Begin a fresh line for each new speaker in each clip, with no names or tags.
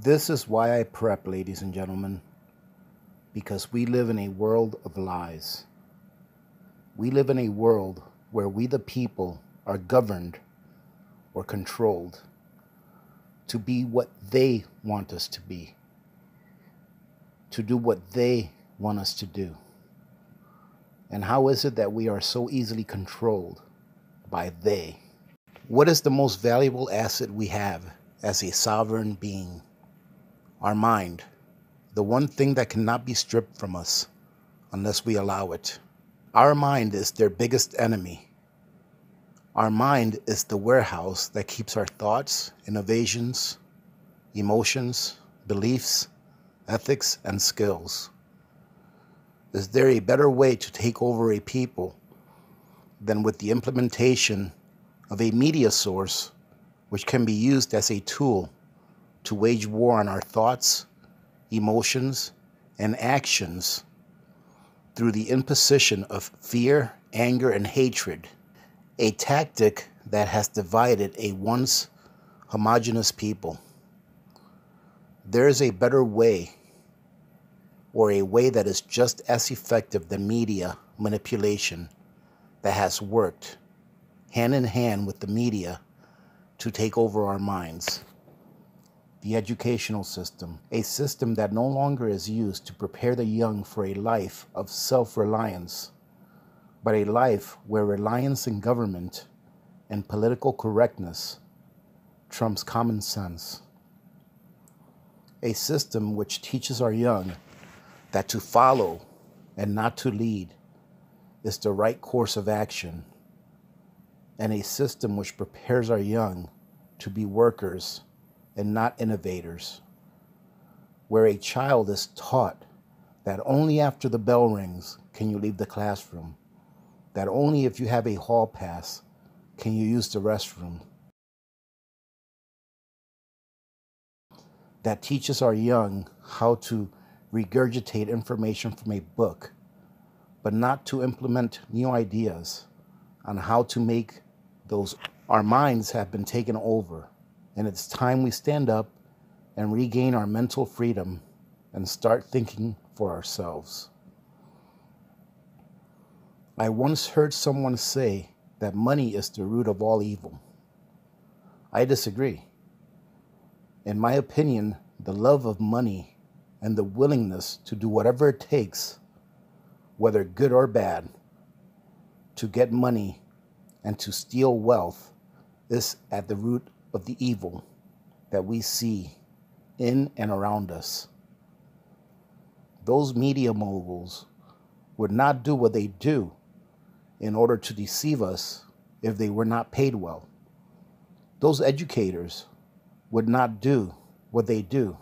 This is why I prep, ladies and gentlemen, because we live in a world of lies. We live in a world where we, the people, are governed or controlled to be what they want us to be, to do what they want us to do. And how is it that we are so easily controlled by they? What is the most valuable asset we have as a sovereign being? Our mind, the one thing that cannot be stripped from us unless we allow it. Our mind is their biggest enemy. Our mind is the warehouse that keeps our thoughts, innovations, emotions, beliefs, ethics, and skills. Is there a better way to take over a people than with the implementation of a media source which can be used as a tool to wage war on our thoughts, emotions, and actions through the imposition of fear, anger, and hatred, a tactic that has divided a once homogeneous people? There is a better way, or a way that is just as effective than media manipulation, that has worked hand in hand with the media to take over our minds. The educational system, a system that no longer is used to prepare the young for a life of self-reliance, but a life where reliance in government and political correctness trumps common sense. A system which teaches our young that to follow and not to lead is the right course of action, and a system which prepares our young to be workers and not innovators, where a child is taught that only after the bell rings can you leave the classroom, that only if you have a hall pass can you use the restroom, that teaches our young how to regurgitate information from a book, but not to implement new ideas on how to make those. Our minds have been taken over, and it's time we stand up and regain our mental freedom and start thinking for ourselves. I once heard someone say that money is the root of all evil. I disagree. In my opinion, the love of money and the willingness to do whatever it takes, whether good or bad, to get money and to steal wealth is at the root of the evil that we see in and around us. Those media moguls would not do what they do in order to deceive us if they were not paid well. Those educators would not do what they do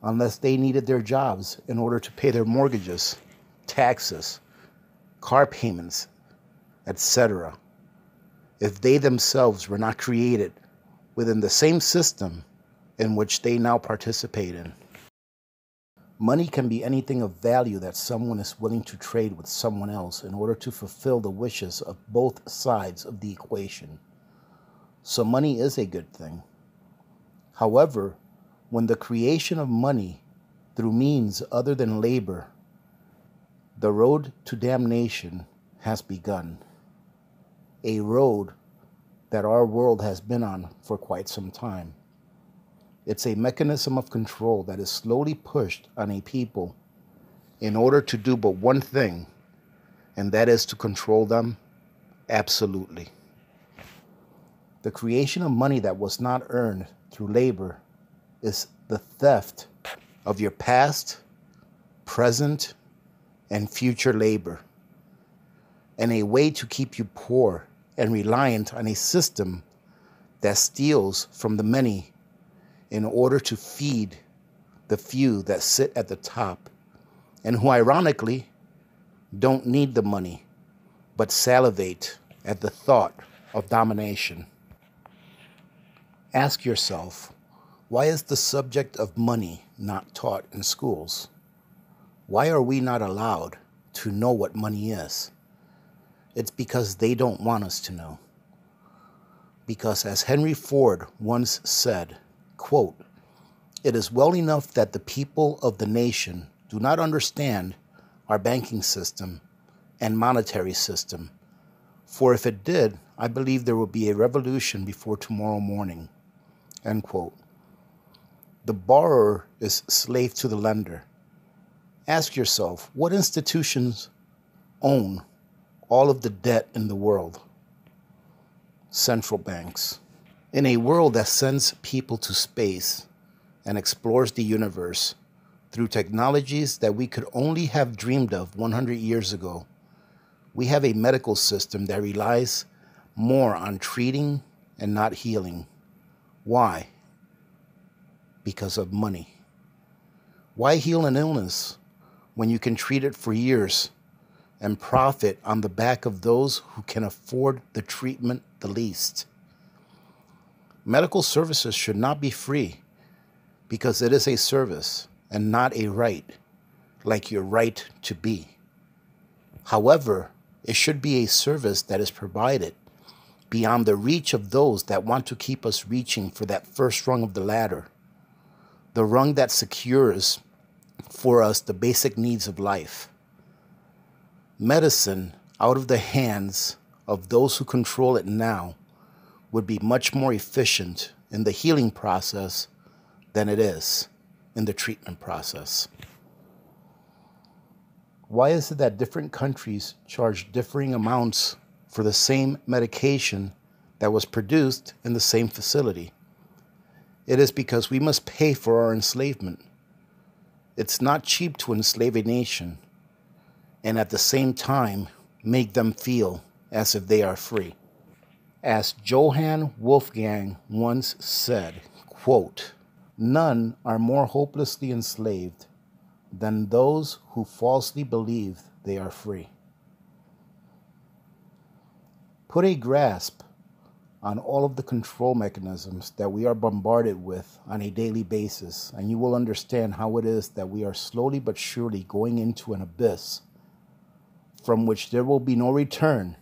unless they needed their jobs in order to pay their mortgages, taxes, car payments, etc. If they themselves were not created within the same system in which they now participate in. Money can be anything of value that someone is willing to trade with someone else in order to fulfill the wishes of both sides of the equation. So money is a good thing. However, when the creation of money through means other than labor, the road to damnation has begun. A road that our world has been on for quite some time. It's a mechanism of control that is slowly pushed on a people in order to do but one thing, and that is to control them absolutely. The creation of money that was not earned through labor is the theft of your past, present, and future labor, and a way to keep you poor and reliant on a system that steals from the many in order to feed the few that sit at the top and who ironically don't need the money but salivate at the thought of domination. Ask yourself, why is the subject of money not taught in schools? Why are we not allowed to know what money is? It's because they don't want us to know. Because as Henry Ford once said, quote, It is well enough that the people of the nation do not understand our banking system and monetary system, for if it did, I believe there will be a revolution before tomorrow morning." End quote. The borrower is slave to the lender. Ask yourself, what institutions own all of the debt in the world? Central banks. In a world that sends people to space and explores the universe through technologies that we could only have dreamed of 100 years ago, we have a medical system that relies more on treating and not healing. Why? Because of money. Why heal an illness when you can treat it for years and profit on the back of those who can afford the treatment the least? Medical services should not be free because it is a service and not a right, like your right to be. However, it should be a service that is provided beyond the reach of those that want to keep us reaching for that first rung of the ladder, the rung that secures for us the basic needs of life. Medicine, out of the hands of those who control it now, would be much more efficient in the healing process than it is in the treatment process. Why is it that different countries charge differing amounts for the same medication that was produced in the same facility? It is because we must pay for our enslavement. It's not cheap to enslave a nation and at the same time make them feel as if they are free. As Johann Wolfgang once said, quote, "None are more hopelessly enslaved than those who falsely believe they are free." Put a grasp on all of the control mechanisms that we are bombarded with on a daily basis, and you will understand how it is that we are slowly but surely going into an abyss from which there will be no return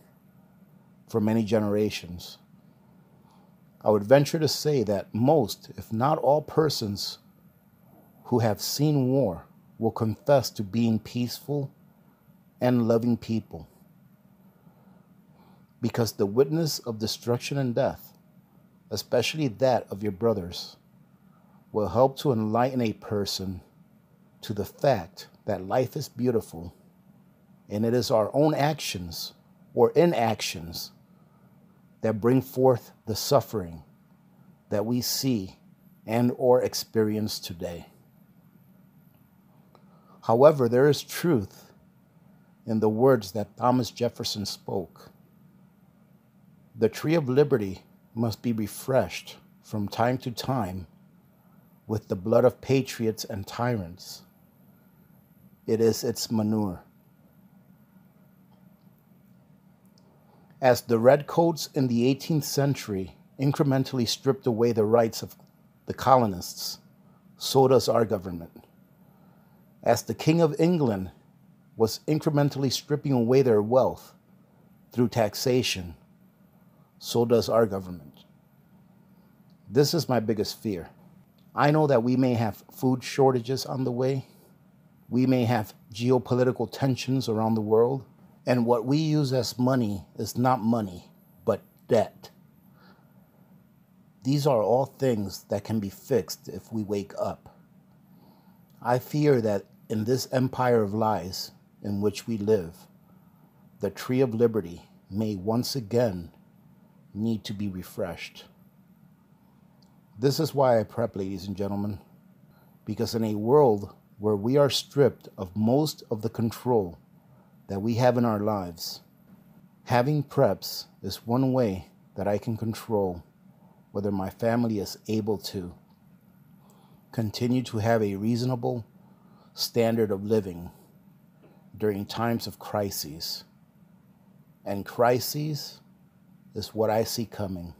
for many generations. I would venture to say that most, if not all persons who have seen war will confess to being peaceful and loving people, because the witness of destruction and death, especially that of your brothers, will help to enlighten a person to the fact that life is beautiful, and it is our own actions or inactions that bring forth the suffering that we see and or experience today. However, there is truth in the words that Thomas Jefferson spoke. The tree of liberty must be refreshed from time to time with the blood of patriots and tyrants. It is its manure. As the redcoats in the 18th century incrementally stripped away the rights of the colonists, so does our government. As the King of England was incrementally stripping away their wealth through taxation, so does our government. This is my biggest fear. I know that we may have food shortages on the way. We may have geopolitical tensions around the world. And what we use as money is not money, but debt. These are all things that can be fixed if we wake up. I fear that in this empire of lies in which we live, the tree of liberty may once again need to be refreshed. This is why I prep, ladies and gentlemen, because in a world where we are stripped of most of the control that we have in our lives, having preps is one way that I can control whether my family is able to continue to have a reasonable standard of living during times of crises. And crises is what I see coming.